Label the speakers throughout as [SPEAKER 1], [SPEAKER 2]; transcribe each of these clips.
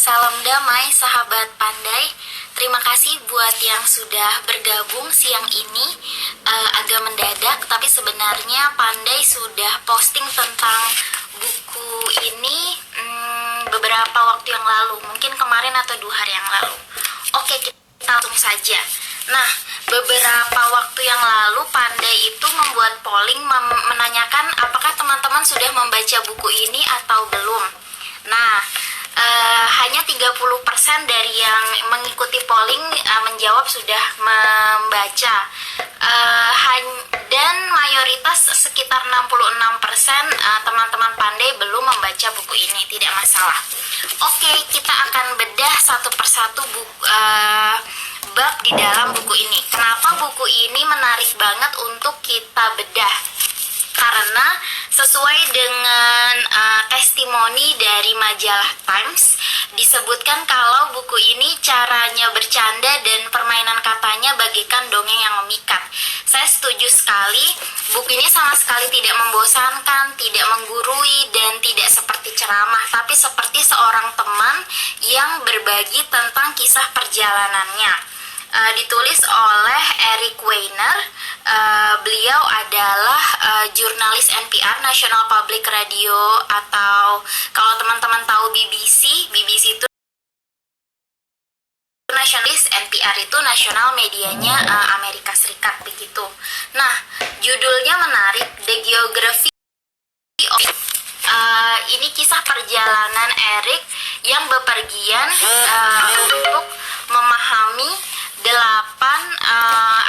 [SPEAKER 1] Salam damai sahabat pandai. Terima kasih buat yang sudah bergabung siang ini. Agak mendadak, tapi sebenarnya Pandai sudah posting tentang buku ini beberapa waktu yang lalu, mungkin kemarin atau 2 hari yang lalu. Oke, kita langsung saja. Nah, beberapa waktu yang lalu Pandai itu membuat polling menanyakan apakah teman-teman sudah membaca buku ini atau belum. Nah, hanya 30% dari yang mengikuti polling menjawab sudah membaca, dan mayoritas sekitar 66% teman-teman Pandai belum membaca buku ini. Tidak masalah. Oke, kita akan bedah satu persatu bab di dalam buku ini. Kenapa buku ini menarik banget untuk kita bedah? Karena sesuai dengan testimoni dari majalah Times, disebutkan kalau buku ini caranya bercanda dan permainan katanya bagaikan dongeng yang memikat. Saya setuju sekali, buku ini sama sekali tidak membosankan, tidak menggurui, dan tidak seperti ceramah, tapi seperti seorang teman yang berbagi tentang kisah perjalanannya. Ditulis oleh Eric Weiner. Beliau adalah jurnalis NPR, National Public Radio, atau kalau teman-teman tahu BBC itu nasionalis, NPR itu nasional medianya Amerika Serikat begitu. Nah, judulnya menarik, The Geography of ini kisah perjalanan Eric yang bepergian untuk memahami 8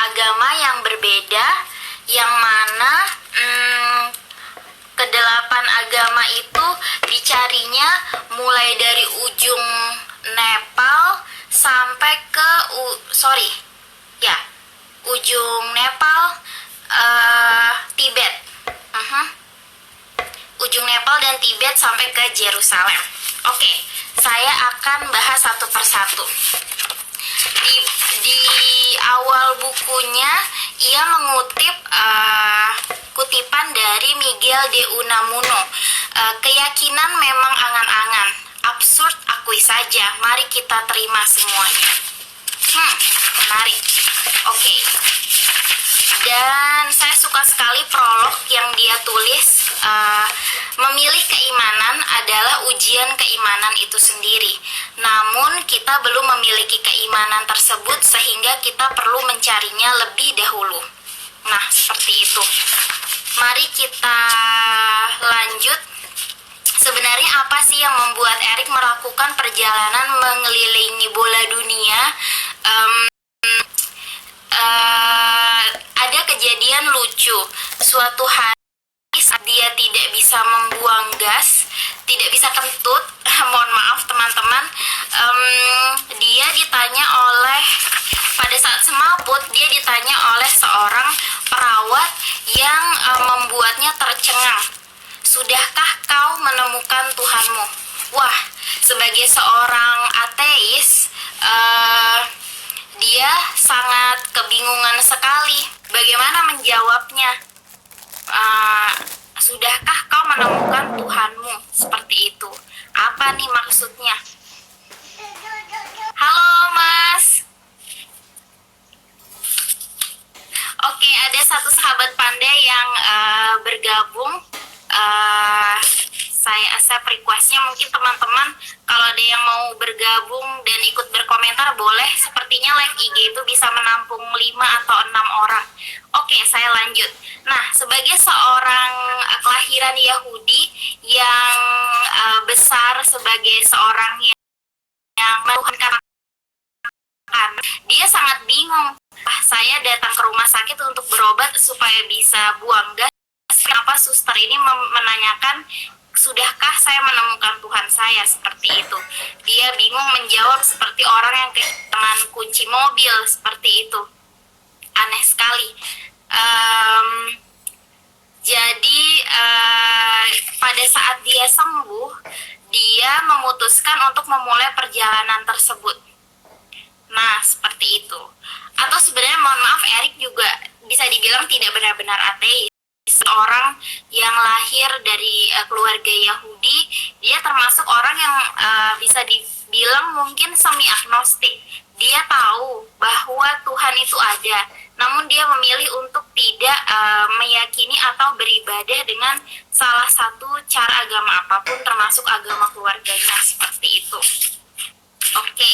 [SPEAKER 1] agama yang berbeda, yang mana ke-8 agama itu dicarinya mulai dari ujung Nepal sampai ke ujung Nepal, Tibet, ujung Nepal dan Tibet sampai ke Yerusalem. Oke, saya akan bahas satu persatu. Di awal bukunya ia mengutip kutipan dari Miguel de Unamuno. Keyakinan memang angan-angan, absurd akui saja, mari kita terima semuanya. Menarik. Oke. Dan saya suka sekali prolog yang dia tulis. Memilih keimanan adalah ujian keimanan itu sendiri. Namun kita belum memiliki keimanan tersebut sehingga kita perlu mencarinya lebih dahulu. Nah, seperti itu. Mari kita lanjut. Sebenarnya apa sih yang membuat Eric melakukan perjalanan mengelilingi bola dunia? Ada kejadian lucu. Suatu hari dia tidak bisa membuang gas, tidak bisa kentut. Mohon maaf teman-teman. Dia ditanya pada saat semaput, dia ditanya oleh seorang perawat yang membuatnya tercengang. Sudahkah kau menemukan Tuhanmu? Wah, sebagai seorang ateis, dia sangat kebingungan sekali. Bagaimana menjawabnya? Sudahkah kau menemukan Tuhanmu? Seperti itu. Apa nih maksudnya? Halo Mas. Oke, ada satu sahabat Pandai yang bergabung. Saya accept request-nya. Mungkin teman-teman kalau ada yang mau bergabung dan ikut berkomentar boleh. Sepertinya live IG itu bisa menampung 5 atau 6 orang. Oke, saya lanjut. Nah, sebagai seorang kelahiran Yahudi yang besar sebagai seorang yang melakukan dia sangat bingung. Saya datang ke rumah sakit untuk berobat supaya bisa buang gas. Kenapa suster ini menanyakan, sudahkah saya menemukan Tuhan saya? Seperti itu. Dia bingung menjawab seperti orang yang kehilangan kunci mobil, seperti itu. Aneh sekali. Jadi pada saat dia sembuh, dia memutuskan untuk memulai perjalanan tersebut. Nah, seperti itu. Atau sebenarnya mohon maaf, Eric juga bisa dibilang tidak benar-benar ateis. Seorang yang lahir dari keluarga Yahudi, dia termasuk orang yang bisa bilang mungkin semi agnostik. Dia tahu bahwa Tuhan itu ada, namun dia memilih untuk tidak meyakini atau beribadah dengan salah satu cara agama apapun, termasuk agama keluarganya, seperti itu. Oke.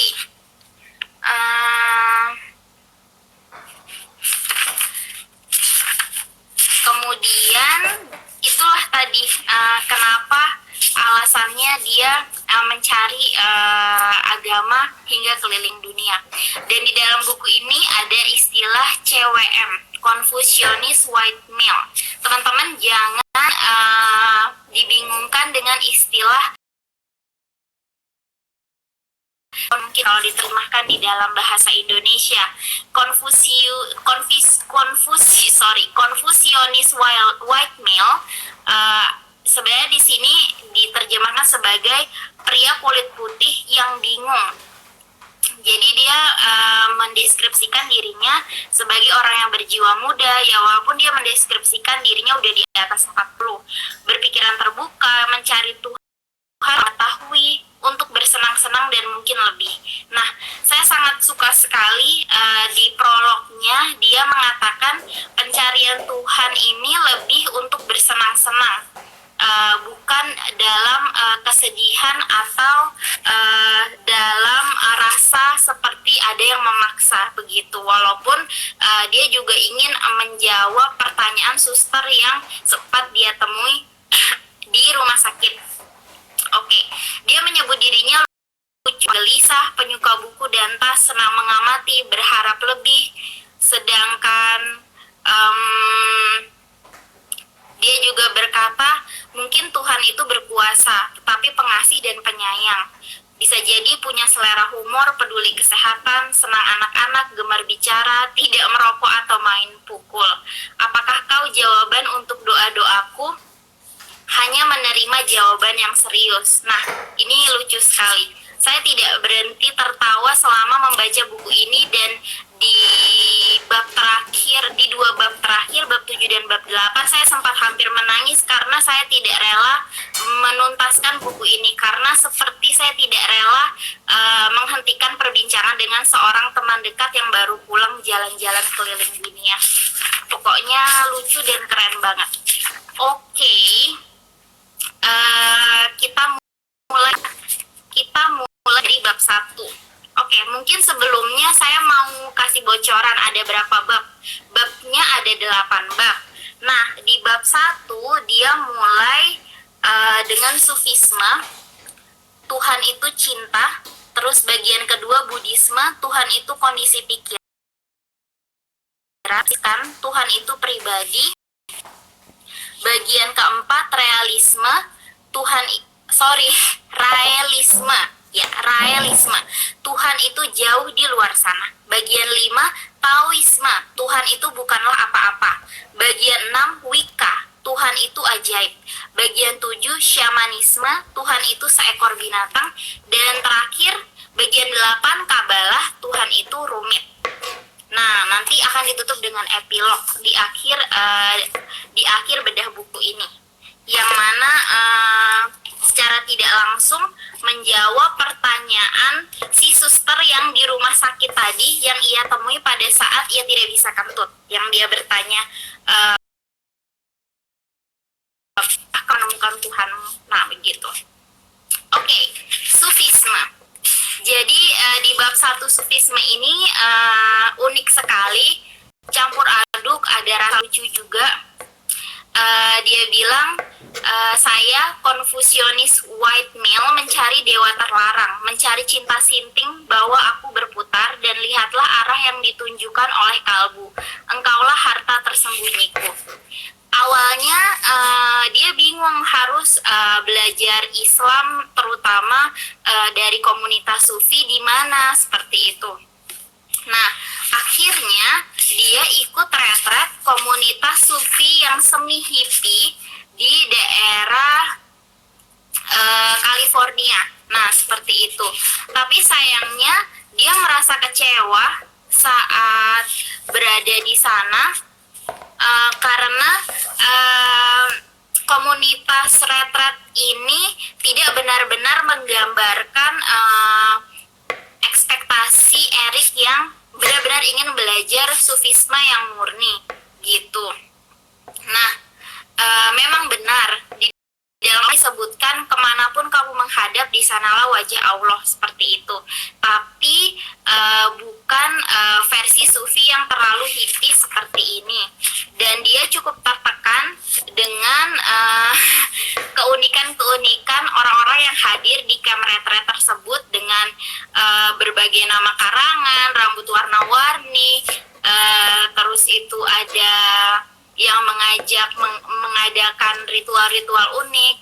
[SPEAKER 1] Kemudian itulah tadi kenapa alasannya dia mencari agama hingga keliling dunia. Dan di dalam buku ini ada istilah CWM, Confucianist White Male. Teman-teman jangan dibingungkan dengan istilah mungkin kalau diterjemahkan di dalam bahasa Indonesia. Confucianist white male sebenarnya di sini diterjemahkan sebagai pria kulit putih yang bingung. Jadi dia mendeskripsikan dirinya sebagai orang yang berjiwa muda, ya walaupun dia mendeskripsikan dirinya udah di atas 40, berpikiran terbuka, mencari Tuhan, mengetahui, untuk bersenang-senang dan mungkin lebih. Nah, saya sangat suka sekali di prolognya dia mengatakan pencarian Tuhan ini lebih untuk bersenang-senang, bukan dalam kesedihan atau dalam rasa seperti ada yang memaksa begitu. Walaupun dia juga ingin menjawab pertanyaan suster yang sempat dia temui di rumah sakit. Oke, dia menyebut dirinya lucu, gelisah, penyuka buku dan tas, senang mengamati, berharap lebih. Sedangkan dia juga berkata, mungkin Tuhan itu berkuasa, tetapi pengasih dan penyayang. Bisa jadi punya selera humor, peduli kesehatan, senang anak-anak, gemar bicara, tidak merokok atau main pukul. Apakah kau jawaban untuk doa-doaku? Hanya menerima jawaban yang serius. Nah, ini lucu sekali. Saya tidak berhenti tertawa selama membaca buku ini, dan di bab terakhir, di 2 bab terakhir, bab 7 dan bab 8, saya sempat hampir menangis karena saya tidak rela menuntaskan buku ini, karena seperti saya tidak rela menghentikan perbincangan dengan seorang teman dekat yang baru pulang jalan-jalan keliling dunia. Pokoknya lucu dan keren banget. Oke. Kita mulai dari bab 1. Oke, mungkin sebelumnya saya mau kasih bocoran ada berapa bab. Babnya ada 8 bab. Nah, di bab 1 dia mulai dengan sufisme, Tuhan itu cinta. Terus bagian kedua Buddhisme, Tuhan itu kondisi pikiran, Tuhan itu pribadi. Bagian keempat realisme, realisme. Tuhan itu jauh di luar sana. Bagian 5 Taoisme, Tuhan itu bukanlah apa-apa. Bagian 6 Wicca, Tuhan itu ajaib. Bagian 7 Shamanisme, Tuhan itu seekor binatang. Dan terakhir bagian 8 Kabalah, Tuhan itu rumit. Nah, nanti akan ditutup dengan epilog di akhir bedah buku ini, yang mana secara tidak langsung menjawab pertanyaan si suster yang di rumah sakit tadi, yang ia temui pada saat ia tidak bisa kentut, yang dia bertanya, akan menemukan Tuhanmu. Nah, begitu. Oke, sufisme. Jadi di bab 1 sufisme ini unik sekali, campur aduk, ada rasa lucu juga. Dia bilang, saya Confucianist white male mencari dewa terlarang, mencari cinta sinting, bahwa aku berputar dan lihatlah arah yang ditunjukkan oleh kalbu. Engkaulah harta tersembunyiku. Awalnya dia bingung harus belajar Islam, terutama dari komunitas Sufi di mana seperti itu. Nah, akhirnya dia ikut retret komunitas Sufi yang semi hippie di daerah California. Nah, seperti itu. Tapi sayangnya dia merasa kecewa saat berada di sana, karena komunitas retret ini tidak benar-benar menggambarkan yang murni gitu. Nah, memang benar di dalam disebutkan kemanapun kamu menghadap di sanalah wajah Allah, seperti itu. Tapi bukan versi sufi yang terlalu hippie seperti ini. Dan dia cukup tertekan dengan keunikan-keunikan orang-orang yang hadir di camp retret tersebut dengan berbagai nama karangan, rambut warna-warni, terus itu ada yang mengadakan ritual-ritual unik,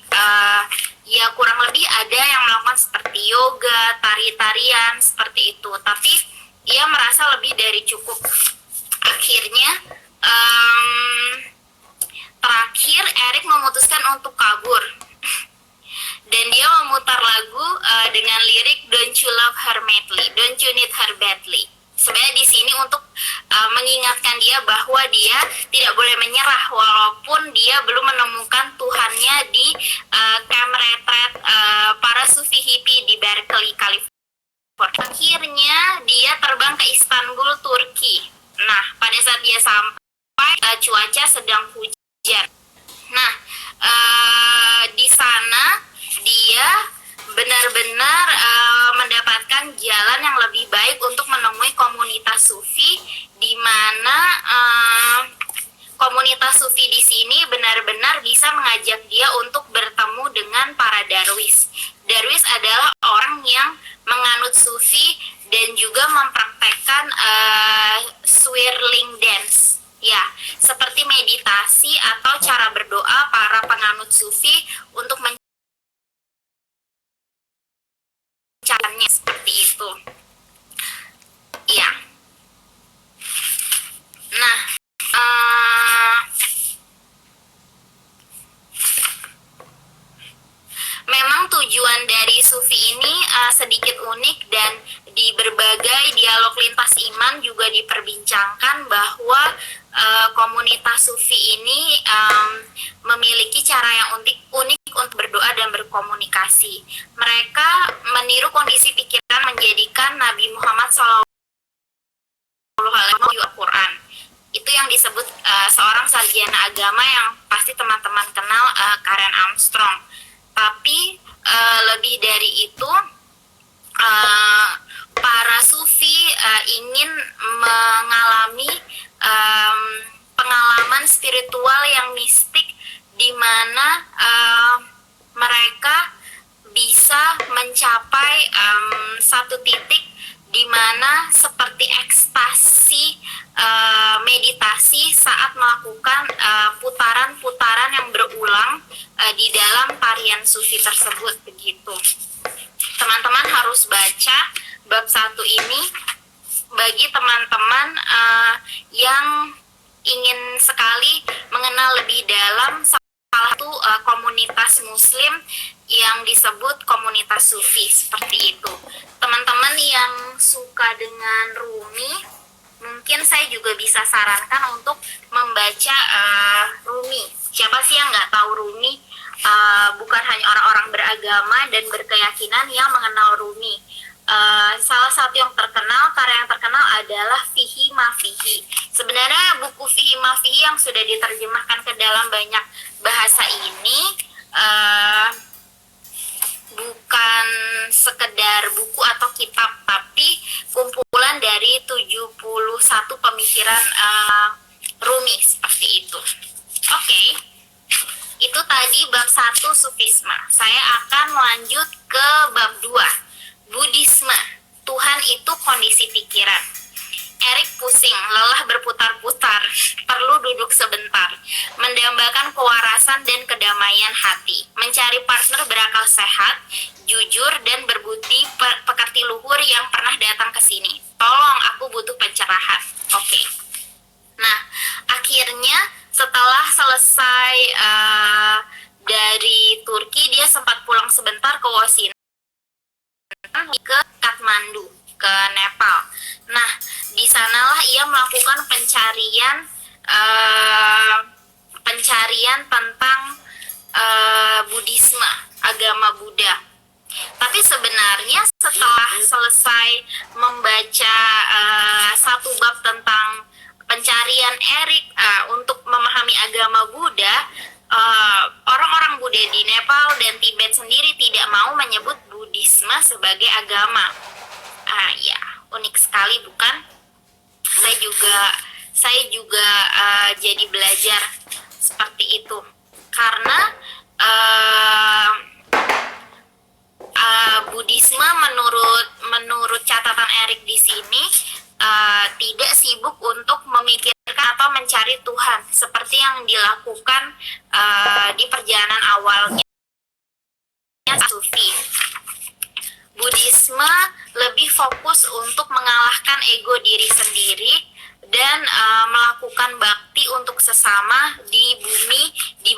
[SPEAKER 1] ya kurang lebih ada yang melakukan seperti yoga, tari-tarian seperti itu. Tapi ia merasa lebih dari cukup. Akhirnya terakhir Eric memutuskan untuk kabur dan dia memutar lagu dengan lirik Don't you love her madly, don't you need her badly. Sebenarnya di sini untuk mengingatkan dia bahwa dia tidak boleh menyerah walaupun dia belum menemukan Tuhannya di camp retret para sufi hippie di Berkeley, California. Akhirnya dia terbang ke Istanbul, Turki. Nah, pada saat dia sampai cuaca sedang hujan. Nah, di sana dia benar-benar mendapatkan jalan yang lebih baik untuk menemui komunitas sufi, di mana komunitas sufi di sini benar-benar bisa mengajak dia untuk bertemu dengan para darwis. Darwis adalah orang yang menganut sufi dan juga mempraktekkan swirling dance. Ya, seperti meditasi atau cara berdoa para penganut sufi untuk caranya seperti itu. Ya. Nah, memang tujuan dari sufi ini sedikit unik dan di berbagai dialog lintas iman juga diperbincangkan bahwa komunitas sufi ini memiliki cara yang unik untuk berdoa dan berkomunikasi. Mereka meniru kondisi pikiran menjadikan Nabi Muhammad SAW di Al-Quran. Itu yang disebut seorang sarjana agama yang pasti teman-teman kenal, Karen Armstrong. Tapi lebih dari itu, para sufi ingin mengalami pengalaman spiritual yang mistik di mana mereka bisa mencapai satu titik di mana seperti ekstasi meditasi saat melakukan putaran-putaran yang berulang di dalam tarian sufi tersebut, begitu. Teman-teman harus baca bab 1 ini bagi teman-teman yang ingin sekali mengenal lebih dalam salah satu komunitas muslim yang disebut komunitas sufi, seperti itu. Teman-teman yang suka dengan Rumi, mungkin saya juga bisa sarankan untuk membaca Rumi. Siapa sih yang nggak tahu Rumi? Bukan hanya orang-orang beragama dan berkeyakinan yang mengenal Rumi. Salah satu yang terkenal, karya yang terkenal adalah Fihi Ma Fihi. Sebenarnya buku Fihi Ma Fihi yang sudah diterjemahkan ke dalam banyak bahasa ini bukan sekedar buku atau kitab, tapi kumpulan dari 71 pemikiran Rumi, seperti itu. Oke. Itu tadi bab 1 sufisme. Saya akan lanjut ke bab 2, Buddhisme. Tuhan itu kondisi pikiran. Eric pusing, lelah berputar-putar, perlu duduk sebentar, mendambakan kewarasan dan kedamaian hati, mencari partner berakal sehat, jujur dan berbudi pekerti luhur yang pernah datang ke sini. Tolong, aku butuh pencerahan. Oke. Nah, akhirnya setelah selesai dari Turki, dia sempat pulang sebentar ke Washington, ke Kathmandu, ke Nepal. Nah, di sanalah ia melakukan pencarian tentang Buddhisme, agama Buddha. Tapi sebenarnya setelah selesai membaca satu bab tentang pencarian Erik untuk memahami agama Buddha, orang-orang Buddha di Nepal dan Tibet sendiri tidak mau menyebut Buddhisme sebagai agama. Ya, unik sekali bukan? Saya juga jadi belajar seperti itu karena Buddhisme menurut catatan Erik di sini tidak sibuk untuk memikirkan atau mencari Tuhan seperti yang dilakukan di perjalanan awalnya Sufi. Buddhisme lebih fokus untuk mengalahkan ego diri sendiri dan melakukan bakti untuk sesama di bumi di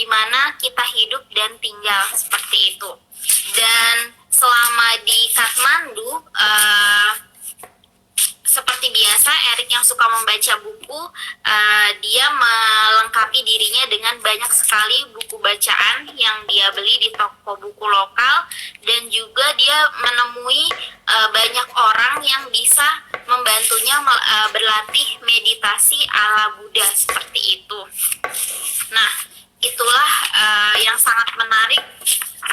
[SPEAKER 1] mana kita hidup dan tinggal seperti itu. Dan selama di Kathmandu, seperti biasa, Erik yang suka membaca buku, dia melengkapi dirinya dengan banyak sekali buku bacaan yang dia beli di toko buku lokal, dan juga dia menemui banyak orang yang bisa membantunya berlatih meditasi ala Buddha seperti itu. Nah, itulah yang sangat menarik,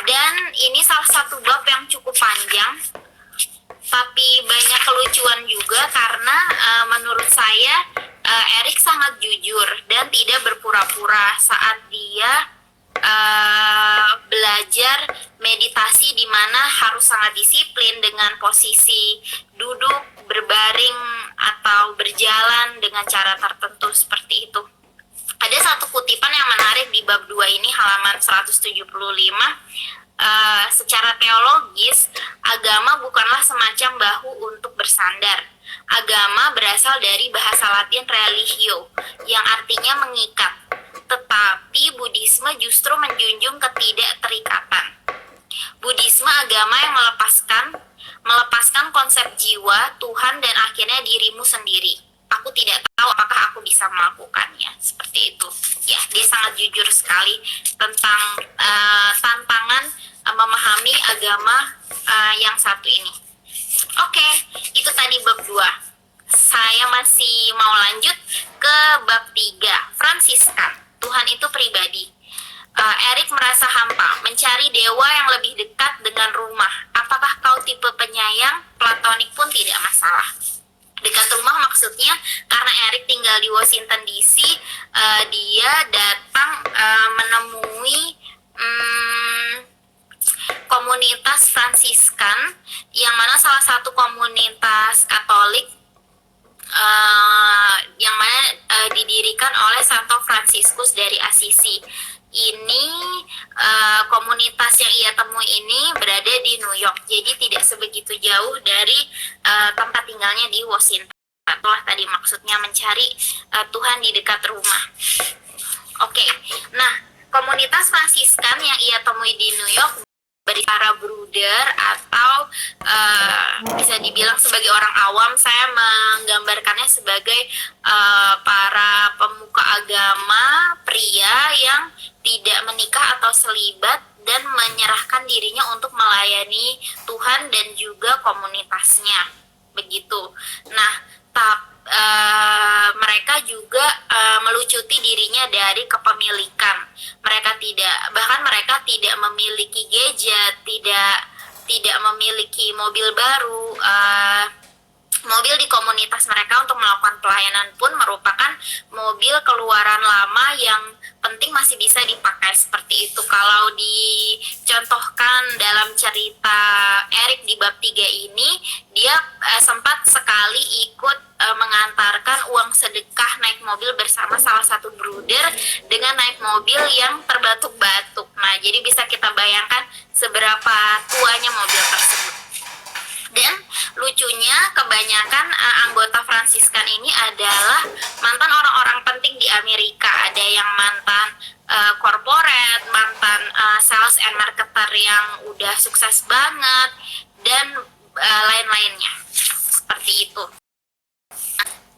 [SPEAKER 1] dan ini salah satu bab yang cukup panjang, tapi banyak kelucuan juga karena menurut saya Erik sangat jujur dan tidak berpura-pura saat dia belajar meditasi, di mana harus sangat disiplin dengan posisi duduk, berbaring, atau berjalan dengan cara tertentu seperti itu. Ada satu kutipan yang menarik di bab 2 ini, halaman 175. Secara teologis, agama bukanlah semacam bahu untuk bersandar. Agama berasal dari bahasa Latin religio, yang artinya mengikat. Tetapi Buddhisme justru menjunjung ketidakterikatan. Buddhisme agama yang melepaskan konsep jiwa, Tuhan, dan akhirnya dirimu sendiri. Aku tidak tahu apakah aku bisa melakukannya. Seperti itu. Ya, dia sangat jujur sekali tentang tantangan memahami agama yang satu ini. Oke, itu tadi bab 2. Saya masih mau lanjut ke bab 3, Fransiskan. Tuhan itu pribadi. Erik merasa hampa, mencari dewa yang lebih dekat dengan rumah. Apakah kau tipe penyayang? Platonik pun tidak masalah. Dekat rumah maksudnya karena Erik tinggal di Washington DC, dia datang menemui komunitas Fransiskan, yang mana salah satu komunitas Katolik yang mana didirikan oleh Santo Fransiskus dari Assisi. Ini komunitas yang ia temui ini berada di New York, jadi tidak sebegitu jauh dari tempat tinggalnya di Washington. Itulah tadi maksudnya mencari Tuhan di dekat rumah. Oke, nah komunitas Fransiskan yang ia temui di New York para bruder, atau bisa dibilang sebagai orang awam, saya menggambarkannya sebagai para pemuka agama pria yang tidak menikah atau selibat dan menyerahkan dirinya untuk melayani Tuhan dan juga komunitasnya, begitu. Nah, mereka juga melucuti dirinya dari kepemilikan. Mereka tidak memiliki gadget, tidak memiliki mobil baru. Mobil di komunitas mereka untuk melakukan pelayanan pun merupakan mobil keluaran lama yang penting masih bisa dipakai seperti itu. Kalau dicontohkan dalam cerita Erik di bab 3 ini, dia sempat sekali ikut mengantarkan uang sedekah naik mobil bersama salah satu bruder dengan naik mobil yang terbatuk-batuk. Nah, jadi bisa kita bayangkan seberapa tuanya mobil tersebut. Dan lucunya kebanyakan anggota Fransiskan ini adalah mantan orang-orang penting di Amerika. Ada yang mantan corporate, mantan sales and marketer yang udah sukses banget, dan lain-lainnya seperti itu.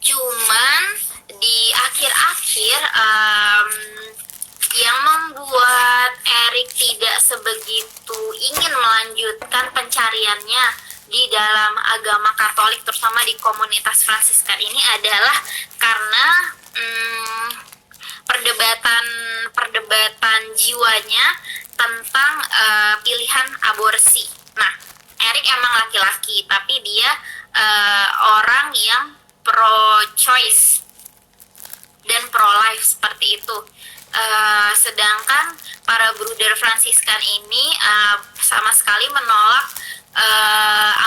[SPEAKER 1] Cuman di akhir-akhir yang membuat Erik tidak sebegitu ingin melanjutkan pencariannya di dalam agama Katolik, terutama di komunitas Fransiskan ini adalah karena perdebatan jiwanya tentang pilihan aborsi. Nah, Erik emang laki-laki, tapi dia orang yang pro-choice dan pro-life seperti itu. Sedangkan para bruder Fransiskan ini sama sekali menolak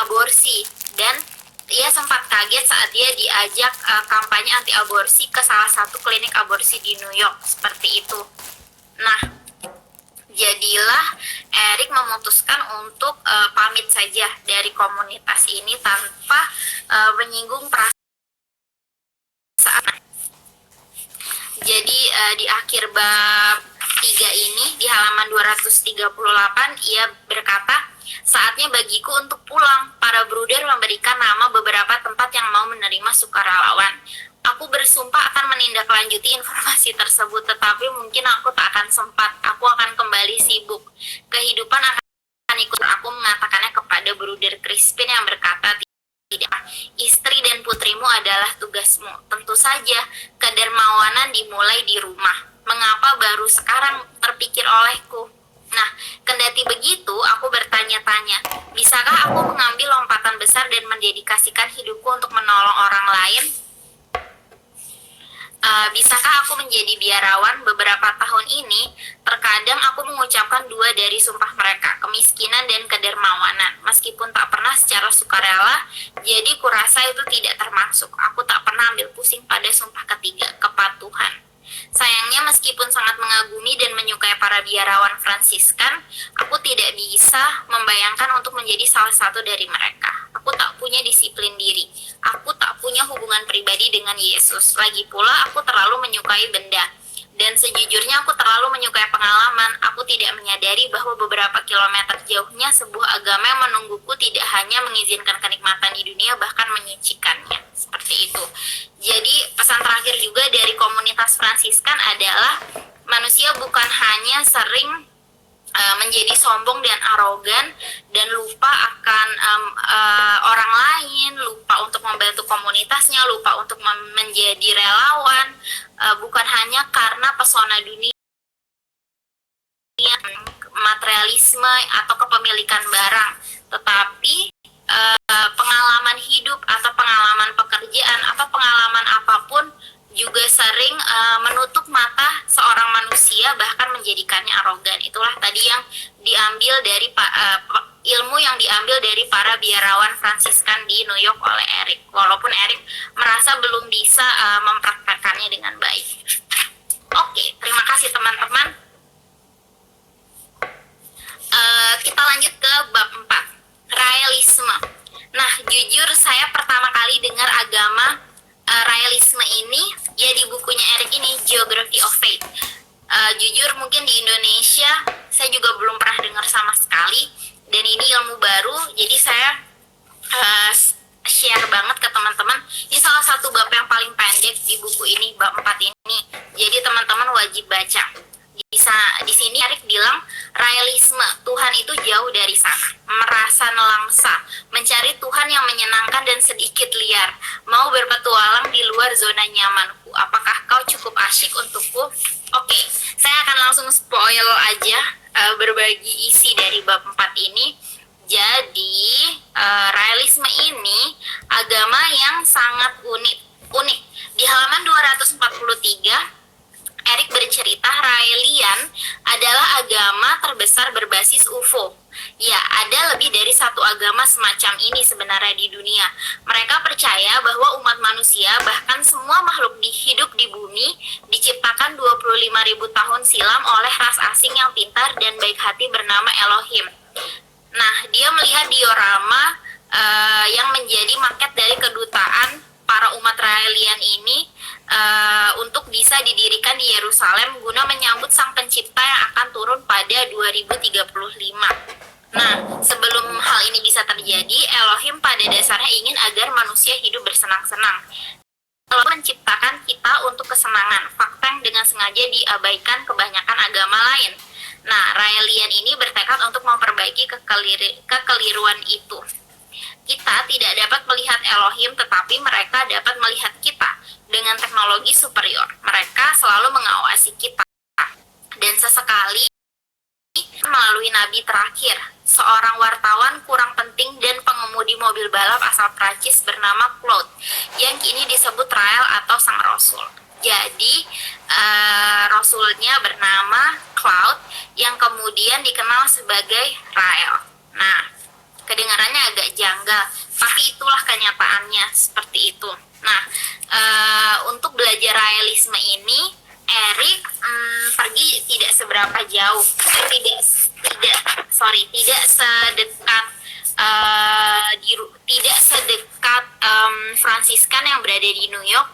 [SPEAKER 1] aborsi, dan ia sempat kaget saat dia diajak kampanye anti aborsi ke salah satu klinik aborsi di New York seperti itu. Nah, jadilah Erik memutuskan untuk pamit saja dari komunitas ini tanpa menyinggung perasaan. Jadi di akhir bab 3 ini di halaman 238 ia berkata, "Saatnya bagiku untuk pulang. Para bruder memberikan nama beberapa tempat yang mau menerima sukarelawan. Aku bersumpah akan menindaklanjuti informasi tersebut, tetapi mungkin aku tak akan sempat. Aku akan kembali sibuk. Kehidupan akan ikut aku," mengatakannya kepada bruder Crispin yang berkata, "Tidak, istri dan putrimu adalah tugasmu. Tentu saja, kedermawanan dimulai di rumah. Mengapa baru sekarang terpikir olehku?" Nah, kendati begitu, aku bertanya-tanya, bisakah aku mengambil lompatan besar dan mendedikasikan hidupku untuk menolong orang lain? Bisakah aku menjadi biarawan? Beberapa tahun ini, terkadang aku mengucapkan dua dari sumpah mereka, kemiskinan dan kedermawanan. Meskipun tak pernah secara sukarela, jadi kurasa itu tidak termasuk. Aku tak pernah ambil pusing pada sumpah ketiga, kepatuhan. Sayangnya, meskipun sangat mengagumi dan menyukai para biarawan Fransiskan, aku tidak bisa membayangkan untuk menjadi salah satu dari mereka. Aku tak punya disiplin diri. Aku tak punya hubungan pribadi dengan Yesus. Lagi pula, aku terlalu menyukai benda. Dan sejujurnya aku terlalu menyukai pengalaman. Aku tidak menyadari bahwa beberapa kilometer jauhnya sebuah agama yang menungguku tidak hanya mengizinkan kenikmatan di dunia, bahkan menyucikannya. Seperti itu. Jadi pesan terakhir juga dari komunitas Fransiskan adalah manusia bukan hanya sering menjadi sombong dan arogan dan lupa akan orang lain, lupa untuk membantu komunitasnya, lupa untuk menjadi relawan, bukan hanya karena pesona dunia, materialisme atau kepemilikan barang, tetapi pengalaman hidup atau pengalaman pekerjaan atau pengalaman apapun juga sering menutup mata seorang manusia, bahkan menjadikannya arogan. Itulah tadi yang diambil dari ilmu yang diambil dari para biarawan Fransiskan di New York oleh Erik, walaupun Erik merasa belum bisa mempraktekkannya dengan baik. Oke, terima kasih teman-teman. Kita lanjut ke bab 4, realisme. Nah, jujur saya pertama kali dengar agama realisme ini ya di bukunya Erik ini, Geography of Faith. Jujur mungkin di Indonesia saya juga belum pernah dengar sama sekali, dan ini ilmu baru, jadi saya share banget ke teman-teman. Ini salah satu bab yang paling pendek di buku ini, bab 4 ini, jadi teman-teman wajib baca. Di sini Erik bilang, realisme, Tuhan itu jauh dari sana, merasa nelangsa, mencari Tuhan yang menyenangkan dan sedikit liar, mau berpetualang di luar zona nyamanku. Apakah kau cukup asyik untukku? Oke, saya akan langsung spoil aja berbagi isi dari bab 4 ini. Jadi, realisme ini agama yang sangat unik. Di halaman 243, Erik bercerita Raelian adalah agama terbesar berbasis UFO. Ya, ada lebih dari satu agama semacam ini sebenarnya di dunia. Mereka percaya bahwa umat manusia, bahkan semua makhluk hidup di bumi, diciptakan 25.000 tahun silam oleh ras asing yang pintar dan baik hati bernama Elohim. Nah, dia melihat diorama yang menjadi maket dari kedutaan para umat Raelian ini untuk bisa didirikan di Yerusalem guna menyambut sang pencipta yang akan turun pada 2035. Nah, sebelum hal ini bisa terjadi, Elohim pada dasarnya ingin agar manusia hidup bersenang-senang. Allah menciptakan kita untuk kesenangan, fakta yang dengan sengaja diabaikan kebanyakan agama lain. Nah, Raelian ini bertekad untuk memperbaiki kekeliruan itu. Kita tidak dapat melihat Elohim, tetapi mereka dapat melihat kita dengan teknologi superior. Mereka selalu mengawasi kita. Dan sesekali melalui nabi terakhir, seorang wartawan kurang penting dan pengemudi mobil balap asal Prancis bernama Claude, yang kini disebut Rael atau Sang Rasul. Jadi Rasulnya bernama Claude yang kemudian dikenal sebagai Rael. Nah, kedengarannya agak janggal, tapi itulah kenyataannya seperti itu. Nah, untuk belajar Raelisme ini, Erik pergi tidak seberapa jauh, tidak sedekat tidak sedekat Fransiskan yang berada di New York.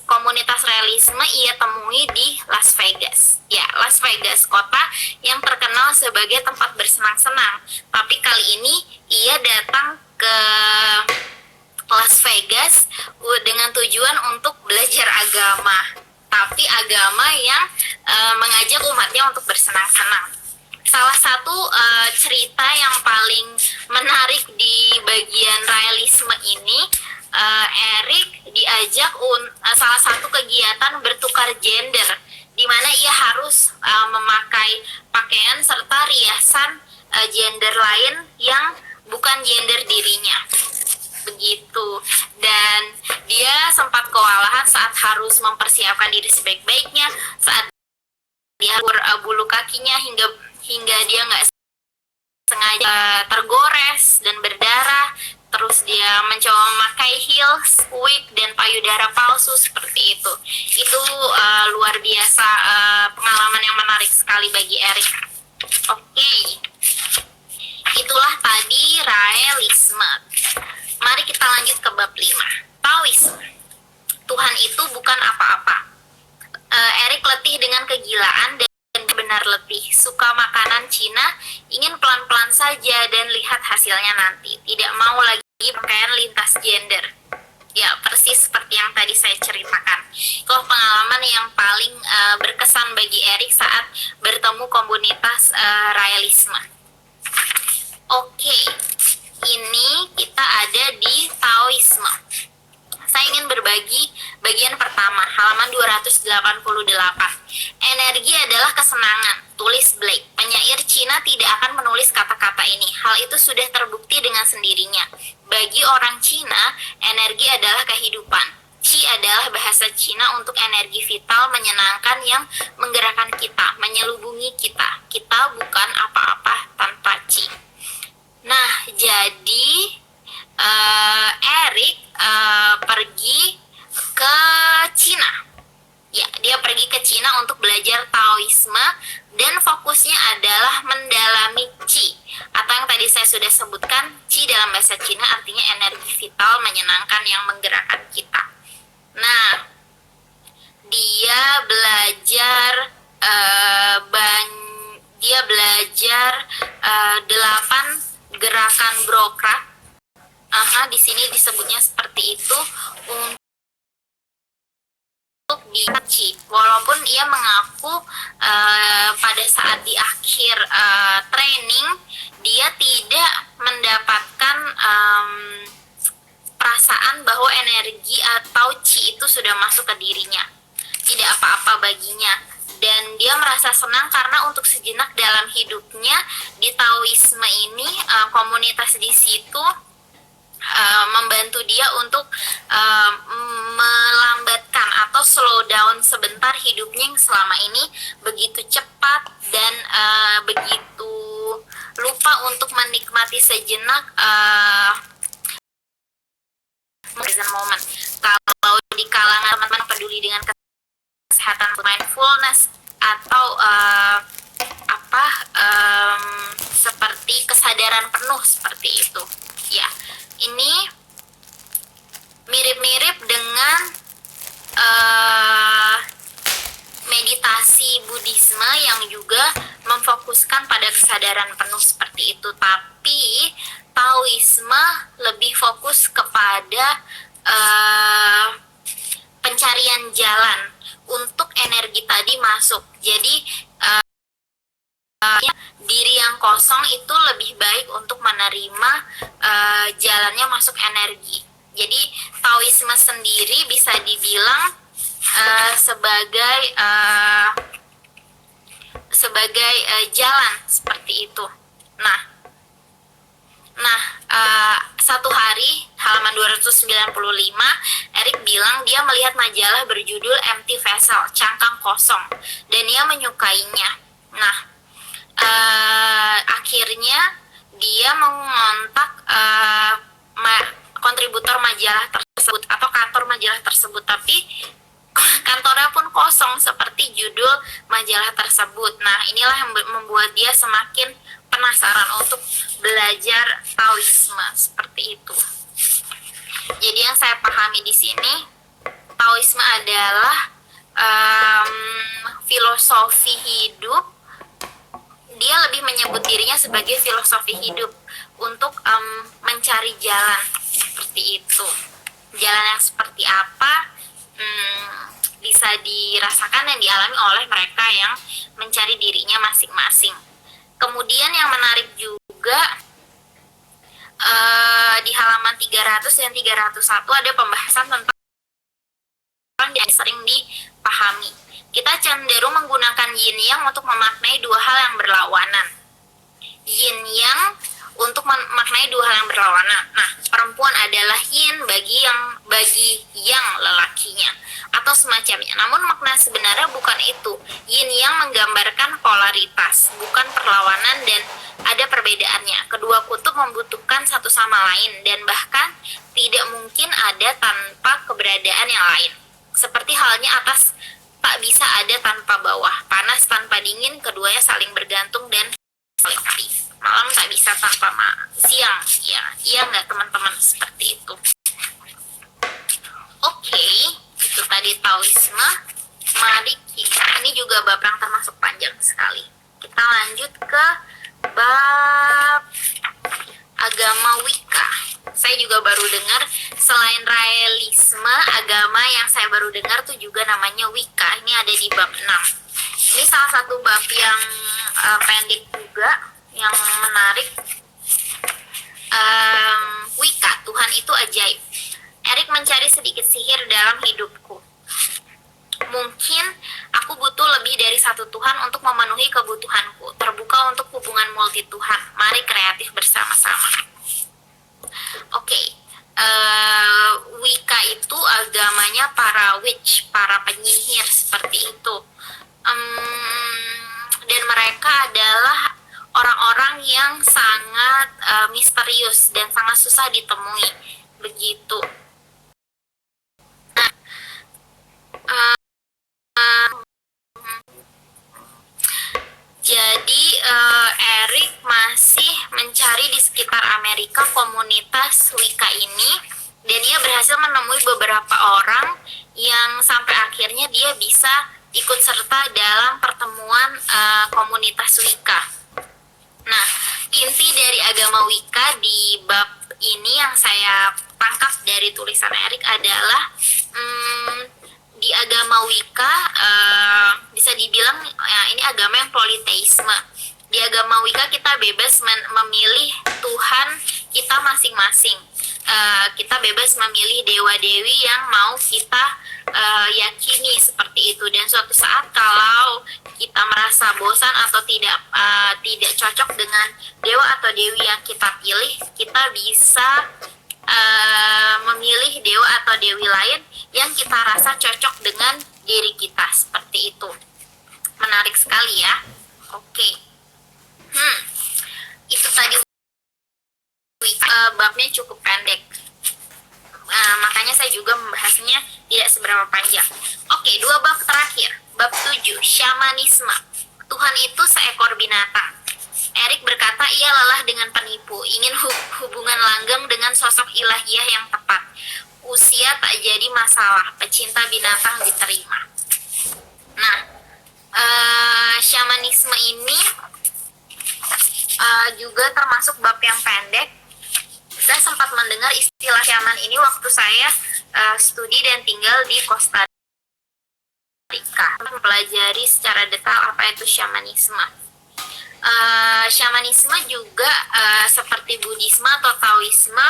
[SPEAKER 1] Komunitas Raelisme ia temui di Las Vegas. Ya, Las Vegas, kota yang terkenal sebagai tempat bersenang-senang. Tapi kali ini ia datang ke Las Vegas dengan tujuan untuk belajar agama, tapi agama yang mengajak umatnya untuk bersenang-senang. Salah satu cerita yang paling menarik di bagian Raelisme ini, Erik diajak salah satu kegiatan bertukar gender, di mana ia harus memakai pakaian serta riasan gender lain yang bukan gender dirinya. Begitu. Dan dia sempat kewalahan saat harus mempersiapkan diri sebaik-baiknya, saat dia bulu kakinya hingga dia nggak sengaja tergores dan berdarah. Terus dia mencoba memakai heels, wig, dan payudara palsu seperti itu. Itu luar biasa, pengalaman yang menarik sekali bagi Erik. Oke, itulah tadi Raelisme. Mari kita lanjut ke bab 5. Taoisme. Tuhan itu bukan apa-apa. Erik letih dengan kegilaan dan benar letih. Suka makanan Cina, ingin pelan-pelan saja dan lihat hasilnya nanti. Tidak mau lagi pakaian lintas gender. Ya, persis seperti yang tadi saya ceritakan. Itu pengalaman yang paling berkesan bagi Erik saat bertemu komunitas Raelisme. Oke, ini kita ada di Taoisme. Saya ingin berbagi bagian pertama, halaman 288. Energi adalah kesenangan, tulis Blake. Penyair Cina tidak akan menulis kata-kata ini. Hal itu sudah terbukti dengan sendirinya. Bagi orang Cina, energi adalah kehidupan. Qi adalah bahasa Cina untuk energi vital menyenangkan yang menggerakkan kita, menyelubungi kita. Kita bukan apa-apa tanpa Qi. Nah, jadi Erik pergi ke Cina. Ya, dia pergi ke Cina untuk belajar Taoisme dan fokusnya adalah mendalami Qi, atau yang tadi saya sudah sebutkan, Qi dalam bahasa Cina artinya energi vital menyenangkan yang menggerakkan kita. Nah, dia belajar 8 gerakan Brokra. Di sini disebutnya seperti itu untuk di Qi. Walaupun ia mengaku pada saat di akhir training dia tidak mendapatkan perasaan bahwa energi atau Qi itu sudah masuk ke dirinya. Tidak apa-apa baginya. Dan dia merasa senang karena untuk sejenak dalam hidupnya di Taoisme ini, komunitas di situ membantu dia untuk melambatkan atau slow down sebentar hidupnya yang selama ini begitu cepat dan begitu lupa untuk menikmati sejenak present moment. Kalau di kalangan teman-teman peduli dengan kesehatan, mindfulness atau seperti kesadaran penuh seperti itu, ya. Ini mirip-mirip dengan meditasi Buddhisme yang juga memfokuskan pada kesadaran penuh seperti itu, tapi Taoisme lebih fokus kepada pencarian jalan untuk energi tadi masuk. Jadi diri yang kosong itu lebih baik untuk menerima jalannya masuk energi. Jadi Taoisme sendiri bisa dibilang sebagai jalan seperti itu. Satu hari halaman 295 Erik bilang dia melihat majalah berjudul Empty Vessel, cangkang kosong, dan dia menyukainya. Akhirnya dia mengontak kontributor majalah tersebut atau kantor majalah tersebut, tapi kantornya pun kosong seperti judul majalah tersebut. Inilah yang membuat dia semakin penasaran untuk belajar Taoisme seperti itu. Jadi yang saya pahami di sini, Taoisme adalah filosofi hidup. Dia lebih menyebut dirinya sebagai filosofi hidup untuk mencari jalan seperti itu. Jalan yang seperti apa bisa dirasakan dan dialami oleh mereka yang mencari dirinya masing-masing. Kemudian yang menarik juga di halaman 300 dan 301 ada pembahasan tentang yang sering dipahami. Kita cenderung menggunakan yin yang untuk memaknai dua hal yang berlawanan. Yin yang untuk memaknai dua hal yang berlawanan. Perempuan adalah yin bagi yang lelakinya atau semacamnya. Namun makna sebenarnya bukan itu. Yin yang menggambarkan polaritas, bukan perlawanan, dan ada perbedaannya. Kedua kutub membutuhkan satu sama lain dan bahkan tidak mungkin ada tanpa keberadaan yang lain. Seperti halnya atas tak bisa ada tanpa bawah, panas tanpa dingin, keduanya saling bergantung dan saling aktif. Malam tak bisa tanpa siang. Iya nggak teman-teman, seperti itu. Oke, itu tadi Taoisme. Mari ini juga bab yang termasuk panjang sekali. Kita lanjut ke bab agama Wicca. Saya juga baru dengar selain realisme, agama yang saya baru dengar tuh juga namanya Wicca. Ini ada di bab 6. Ini salah satu bab yang pendek juga, yang menarik. Wicca, Tuhan itu ajaib. Erik mencari sedikit sihir dalam hidupku. Mungkin aku butuh lebih dari satu Tuhan untuk memenuhi kebutuhanku. Terbuka untuk hubungan multi Tuhan. Mari kreatif bersama-sama. Oke, Wicca itu agamanya para witch, para penyihir seperti itu. Dan mereka adalah orang-orang yang sangat misterius dan sangat susah ditemui, begitu. Jadi Erik masih mencari di sekitar Amerika komunitas Wicca ini, dan dia berhasil menemui beberapa orang yang sampai akhirnya dia bisa ikut serta dalam pertemuan komunitas Wicca. Inti dari agama Wicca di bab ini yang saya tangkap dari tulisan Erik adalah di agama Wicca bisa dibilang ini agama yang politeisme. Di agama Wicca kita bebas memilih Tuhan kita masing-masing. Kita bebas memilih dewa-dewi yang mau kita yakini seperti itu. Dan suatu saat kalau kita merasa bosan atau tidak cocok dengan dewa atau dewi yang kita pilih, kita bisa memilih dewa atau dewi lain yang kita rasa cocok dengan diri kita, seperti itu. Menarik sekali ya. Oke. Itu tadi babnya cukup pendek. Makanya saya juga membahasnya tidak seberapa panjang. Oke, 2 bab terakhir. Bab 7, Shamanisme. Tuhan itu seekor binatang. Erik berkata ia lelah dengan penipu, ingin hubungan langgeng dengan sosok ilahiyah yang tepat. Usia tak jadi masalah, pecinta binatang diterima. Shamanisme ini juga termasuk bab yang pendek. Saya sempat mendengar istilah shaman ini waktu saya studi dan tinggal di Costa Rica, mempelajari secara detail apa itu shamanisme. Syamanisme juga seperti Buddhisme atau Taoisme,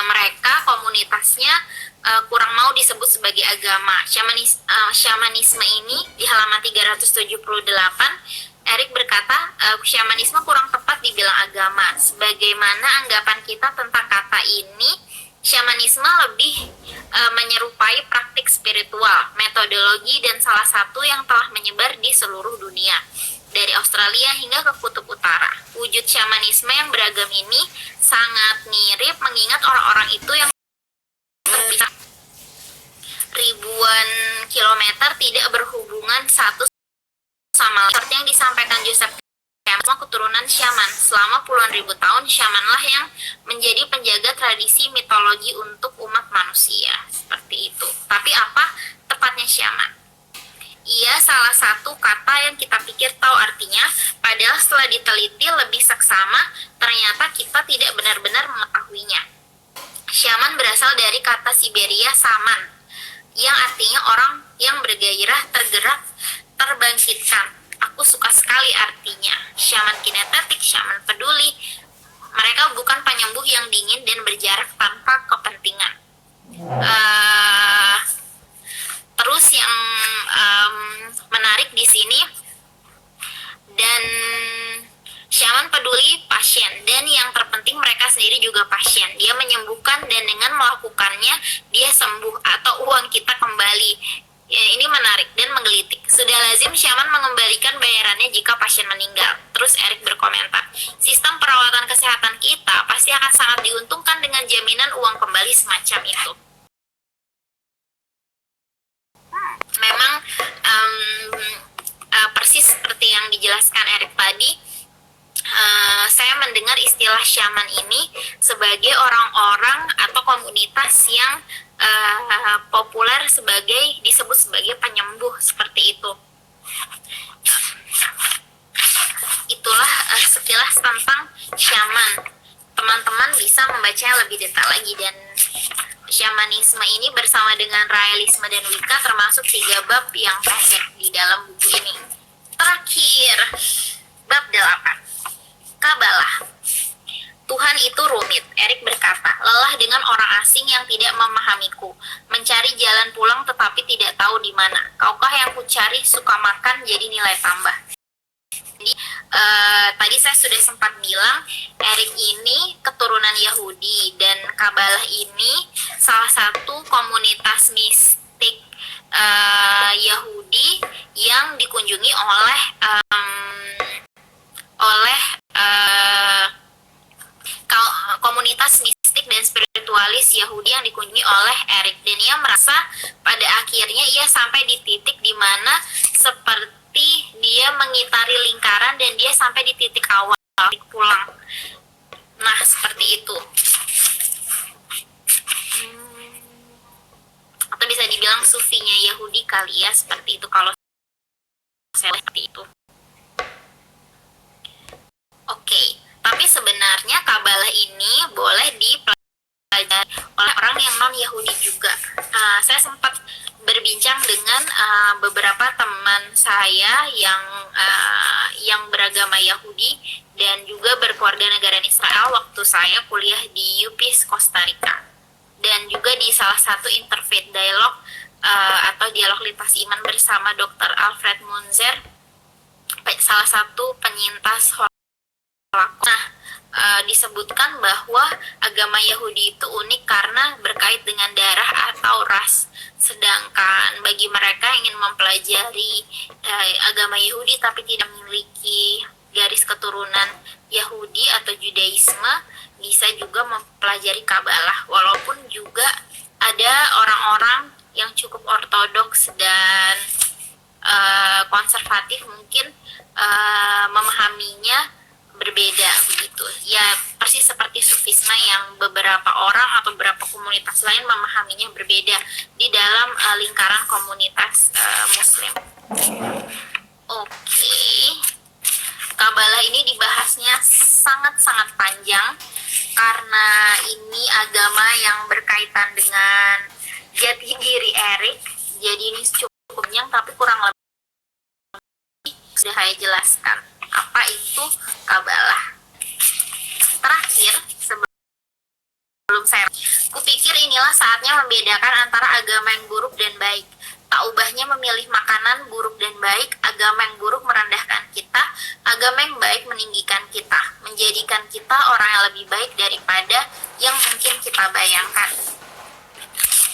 [SPEAKER 1] mereka komunitasnya kurang mau disebut sebagai agama. Syamanisme ini di halaman 378, Erik berkata, syamanisme kurang tepat dibilang agama. Sebagaimana anggapan kita tentang kata ini, syamanisme lebih menyerupai praktik spiritual, metodologi, dan salah satu yang telah menyebar di seluruh dunia, dari Australia hingga ke Kutub Utara. Wujud syamanisme yang beragam ini sangat mirip mengingat orang-orang itu yang terpisah ribuan kilometer tidak berhubungan satu sama lain. Seperti yang disampaikan Joseph Campbell, keturunan Syaman. Selama puluhan ribu tahun, Syamanlah yang menjadi penjaga tradisi mitologi untuk umat manusia. Seperti itu. Tapi apa tepatnya Syaman? Ia salah satu kata yang kita pikir tahu artinya, padahal setelah diteliti lebih seksama, ternyata kita tidak benar-benar mengetahuinya. Syaman berasal dari kata Siberia saman, yang artinya orang yang bergairah, tergerak, terbangkitkan. Aku suka sekali artinya. Syaman kinetetik, syaman peduli. Mereka bukan penyembuh yang dingin dan berjarak tanpa kepentingan. Terus yang menarik di sini, dan syaman peduli pasien, dan yang terpenting mereka sendiri juga pasien. Dia menyembuhkan dan dengan melakukannya dia sembuh atau uang kita kembali. Ya, ini menarik dan menggelitik. Sudah lazim syaman mengembalikan bayarannya jika pasien meninggal. Terus Erik berkomentar, sistem perawatan kesehatan kita pasti akan sangat diuntungkan dengan jaminan uang kembali semacam itu. Memang persis seperti yang dijelaskan Erik tadi, saya mendengar istilah syaman ini sebagai orang-orang atau komunitas yang populer disebut sebagai penyembuh, seperti itu. Itulah sekilas tentang syaman. Teman-teman bisa membacanya lebih detail lagi, dan syamanisme ini bersama dengan realisme dan Wicca termasuk 3 bab yang pendek di dalam buku ini. Terakhir, bab 8. Kabalah. Tuhan itu rumit, Erik berkata, lelah dengan orang asing yang tidak memahamiku, mencari jalan pulang tetapi tidak tahu di mana. Kaukah yang kucari, suka makan jadi nilai tambah. Jadi tadi saya sudah sempat bilang, Erik ini keturunan Yahudi, dan Kabalah ini salah satu komunitas mistik Yahudi yang dikunjungi oleh komunitas mistik dan spiritualis Yahudi yang dikunjungi oleh Erik, dan ia merasa pada akhirnya ia sampai di titik di mana seperti dia mengitari lingkaran dan dia sampai di titik awal, titik pulang. Nah, seperti itu. Atau bisa dibilang sufinya Yahudi kali ya, seperti itu kalau saya seperti itu. Oke, tapi sebenarnya Kabalah ini boleh dipelajari oleh orang yang non-Yahudi juga. Saya sempat berbincang dengan beberapa teman saya yang beragama Yahudi dan juga berkeluarga negara Israel waktu saya kuliah di UPS Costa Rica, dan juga di salah satu interfaith dialog atau dialog lintas iman bersama Dr. Alfred Munzer, salah satu penyintas Holocaust. Nah, disebutkan bahwa agama Yahudi itu unik karena berkait dengan darah atau ras. Sedangkan bagi mereka yang ingin mempelajari agama Yahudi tapi tidak memiliki garis keturunan Yahudi atau Judaisme, bisa juga mempelajari Kabalah. Walaupun juga ada orang-orang yang cukup ortodoks dan konservatif mungkin memahaminya berbeda begitu. Ya persis seperti sufisme yang beberapa orang atau beberapa komunitas lain memahaminya berbeda di dalam lingkaran komunitas Muslim. Oke. Kabalah ini dibahasnya sangat-sangat panjang karena ini agama yang berkaitan dengan jati diri Erik. Jadi ini cukup panjang tapi kurang lebih sudah saya jelaskan. apa itu Kabalah. Terakhir, sebelum saya, kupikir inilah saatnya membedakan antara agama yang buruk dan baik. Tak ubahnya memilih makanan buruk dan baik, agama yang buruk merendahkan kita, agama yang baik meninggikan kita, menjadikan kita orang yang lebih baik daripada yang mungkin kita bayangkan.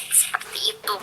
[SPEAKER 1] Seperti itu.